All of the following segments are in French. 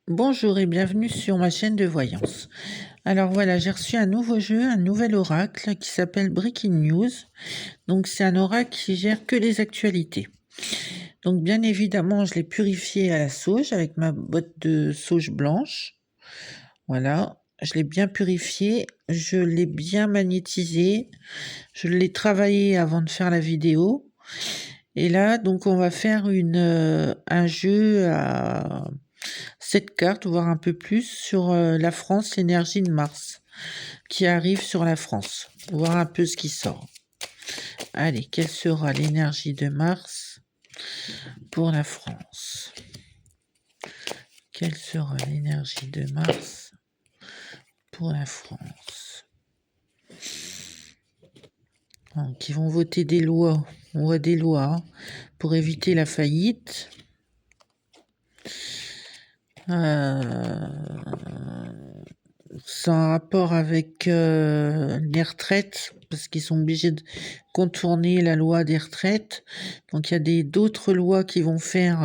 Bonjour et bienvenue sur ma chaîne de voyance. Alors voilà, j'ai reçu un nouveau jeu, un nouvel oracle qui s'appelle Breaking News. Donc c'est un oracle qui gère que les actualités. Donc bien évidemment, je l'ai purifié à la sauge avec ma botte de sauge blanche. Voilà, je l'ai bien purifié, je l'ai bien magnétisé, je l'ai travaillé avant de faire la vidéo. Et là, donc on va faire un jeu à 7 cartes, voire un peu plus, sur la France, l'énergie de Mars, qui arrive sur la France. Voir un peu ce qui sort. Allez, quelle sera l'énergie de Mars pour la France? Quelle sera l'énergie de Mars pour la France? Donc, ils vont voter des lois. On voit des lois pour éviter la faillite. C'est en rapport avec les retraites, parce qu'ils sont obligés de contourner la loi des retraites. Donc il y a d'autres lois qui vont faire,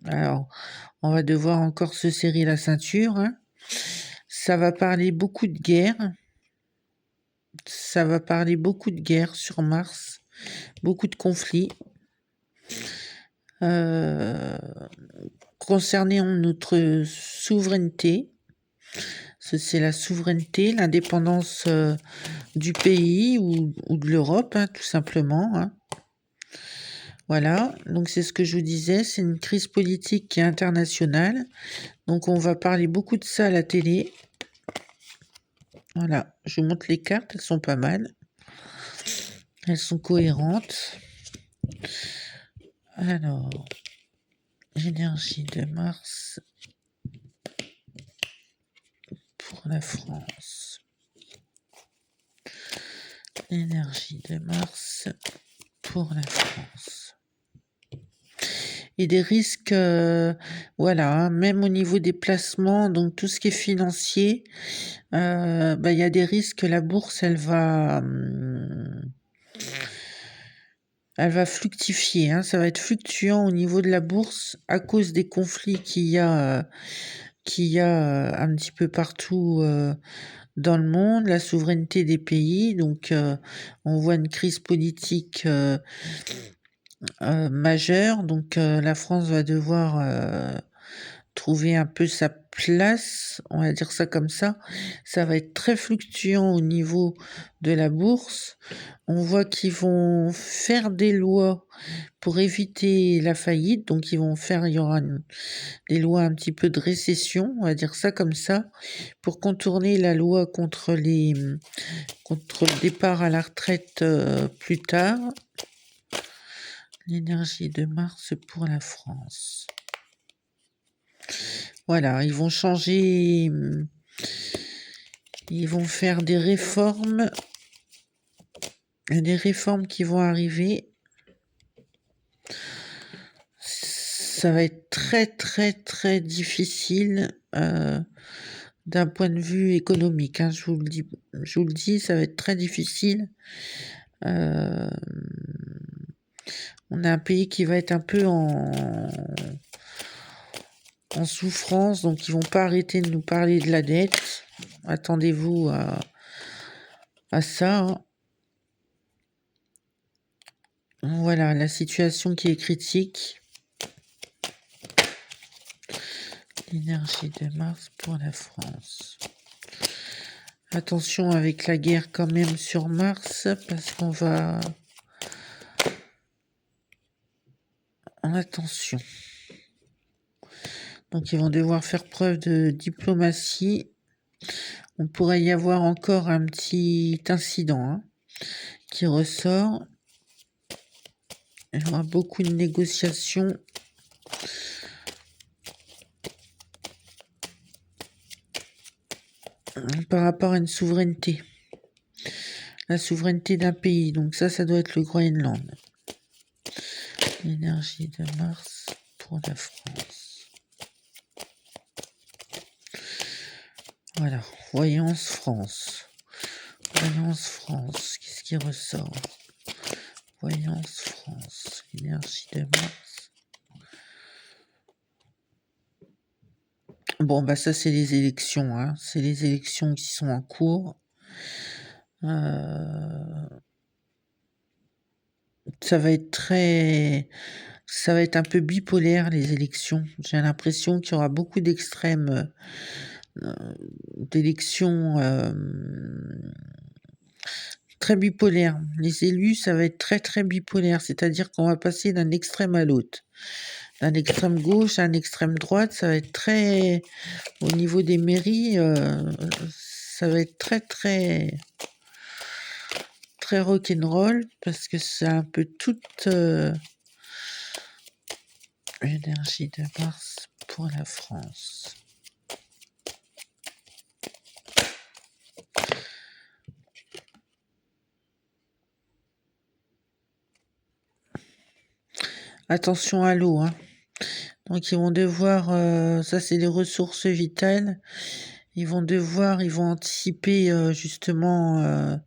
alors on va devoir encore se serrer la ceinture, hein. Ça va parler beaucoup de guerre. Ça va parler beaucoup de guerre sur Mars, beaucoup de conflits. Concernant notre souveraineté, c'est la souveraineté, l'indépendance du pays ou de l'Europe, hein, tout simplement, hein. Voilà, donc c'est ce que je vous disais, c'est une crise politique qui est internationale. Donc on va parler beaucoup de ça à la télé. Voilà, je vous montre les cartes, elles sont pas mal. Elles sont cohérentes. Alors, l'énergie de Mars pour la France. L'énergie de Mars pour la France. Et des risques, voilà, hein, même au niveau des placements, donc tout ce qui est financier, il y a des risques que la bourse, elle va fluctifier, hein, ça va être fluctuant au niveau de la bourse à cause des conflits qu'il y a un petit peu partout dans le monde, la souveraineté des pays. Donc, on voit une crise politique majeure. Donc, la France va devoir trouver un peu sa place, on va dire ça comme ça. Ça va être très fluctuant au niveau de la bourse. On voit qu'ils vont faire des lois pour éviter la faillite. Donc, il y aura des lois un petit peu de récession, on va dire ça comme ça, pour contourner la loi contre le départ à la retraite plus tard. L'énergie de Mars pour la France. Voilà, ils vont changer, ils vont faire des réformes qui vont arriver. Ça va être très, très, très difficile d'un point de vue économique, hein, je vous le dis, ça va être très difficile. On a un pays qui va être un peu en souffrance, donc ils vont pas arrêter de nous parler de la dette. Attendez-vous à ça, hein. Voilà, la situation qui est critique. L'énergie de Mars pour la France. Attention avec la guerre quand même sur Mars, parce qu'on va... Attention. Donc ils vont devoir faire preuve de diplomatie. On pourrait y avoir encore un petit incident, hein, qui ressort. Il y aura beaucoup de négociations. Par rapport à une souveraineté. La souveraineté d'un pays. Donc ça doit être le Groenland. L'énergie de Mars pour la France. Voilà. Voyance France. Voyance France. Qu'est-ce qui ressort? Voyance France. L'énergie de Mars. Bon, bah ça, c'est les élections, hein. C'est les élections qui sont en cours. Euh, ça va être ça va être un peu bipolaire, les élections. J'ai l'impression qu'il y aura beaucoup d'élections très bipolaires. Les élus, ça va être très très bipolaire, c'est-à-dire qu'on va passer d'un extrême à l'autre. D'un extrême gauche à un extrême droite, ça va être très... Au niveau des mairies, ça va être très très très rock'n'roll parce que c'est un peu toute l'énergie de Mars pour la France. Attention à l'eau, hein. Donc ils vont devoir, ça c'est les ressources vitales, ils vont anticiper justement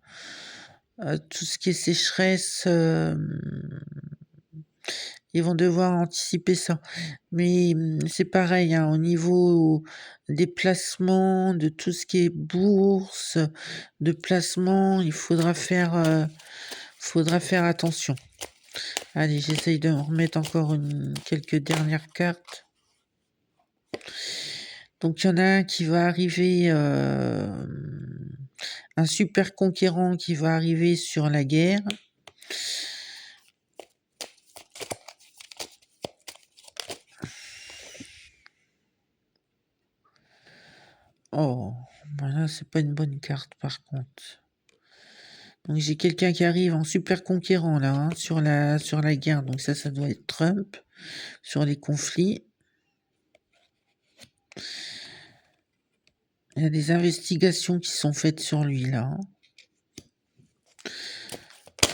tout ce qui est sécheresse, ils vont devoir anticiper ça. Mais c'est pareil, hein, au niveau des placements, de tout ce qui est bourse, de placement, il faudra faire attention. Allez, j'essaye de remettre encore quelques dernières cartes. Donc il y en a un qui va arriver, un super conquérant qui va arriver sur la guerre. Oh, voilà, c'est pas une bonne carte par contre. Donc j'ai quelqu'un qui arrive en super conquérant là, hein, sur la guerre. Donc ça doit être Trump sur les conflits. Il y a des investigations qui sont faites sur lui là, hein.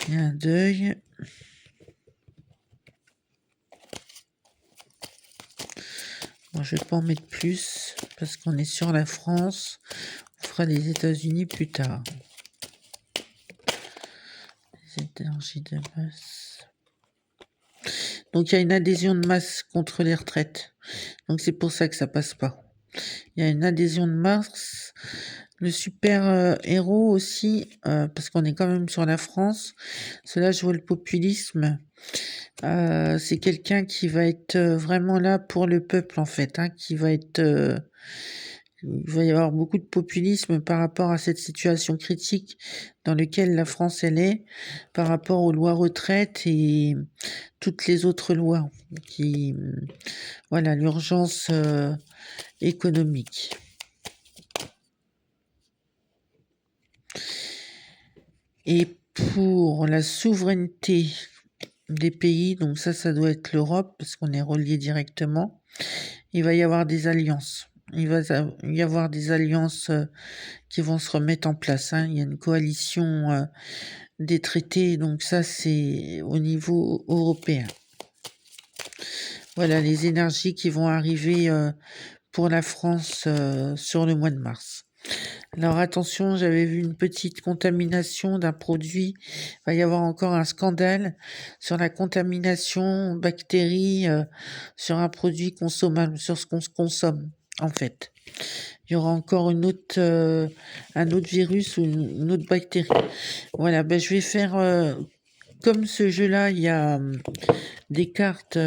Il y a un deuil. Bon, je vais pas en mettre plus parce qu'on est sur la France. On fera les États-Unis plus tard. Les énergies de masse. Donc il y a une adhésion de masse contre les retraites. Donc c'est pour ça que ça passe pas. Il y a une adhésion de masse. Le super héros aussi, parce qu'on est quand même sur la France. Cela, je vois le populisme. C'est quelqu'un qui va être vraiment là pour le peuple, en fait, hein, qui va être... il va y avoir beaucoup de populisme par rapport à cette situation critique dans laquelle la France elle est, par rapport aux lois retraite et toutes les autres lois qui... Voilà, l'urgence économique. Et pour la souveraineté des pays, donc ça doit être l'Europe, parce qu'on est relié directement, il va y avoir des alliances. Il va y avoir des alliances qui vont se remettre en place, hein. Il y a une coalition des traités, donc ça c'est au niveau européen. Voilà les énergies qui vont arriver pour la France sur le mois de mars. Alors attention, j'avais vu une petite contamination d'un produit. Il va y avoir encore un scandale sur la contamination bactéries sur un produit consommable, sur ce qu'on consomme en fait. Il y aura encore un autre virus ou une autre bactérie. Voilà, ben je vais faire comme ce jeu-là, il y a des cartes,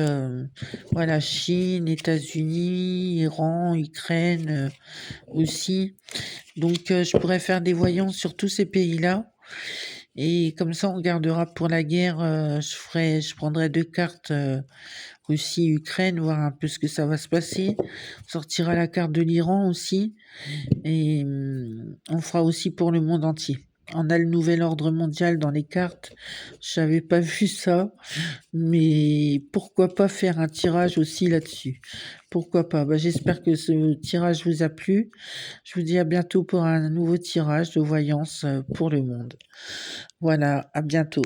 voilà, Chine, États-Unis, Iran, Ukraine aussi. Donc je pourrais faire des voyants sur tous ces pays-là. Et comme ça, on regardera pour la guerre. Je prendrai 2 cartes Russie, Ukraine, voir un peu ce que ça va se passer. On sortira la carte de l'Iran aussi. Et on fera aussi pour le monde entier. On a le nouvel ordre mondial dans les cartes. Je n'avais pas vu ça, mais pourquoi pas faire un tirage aussi là-dessus? Pourquoi pas? Bah, j'espère que ce tirage vous a plu. Je vous dis à bientôt pour un nouveau tirage de voyance pour le monde. Voilà, à bientôt.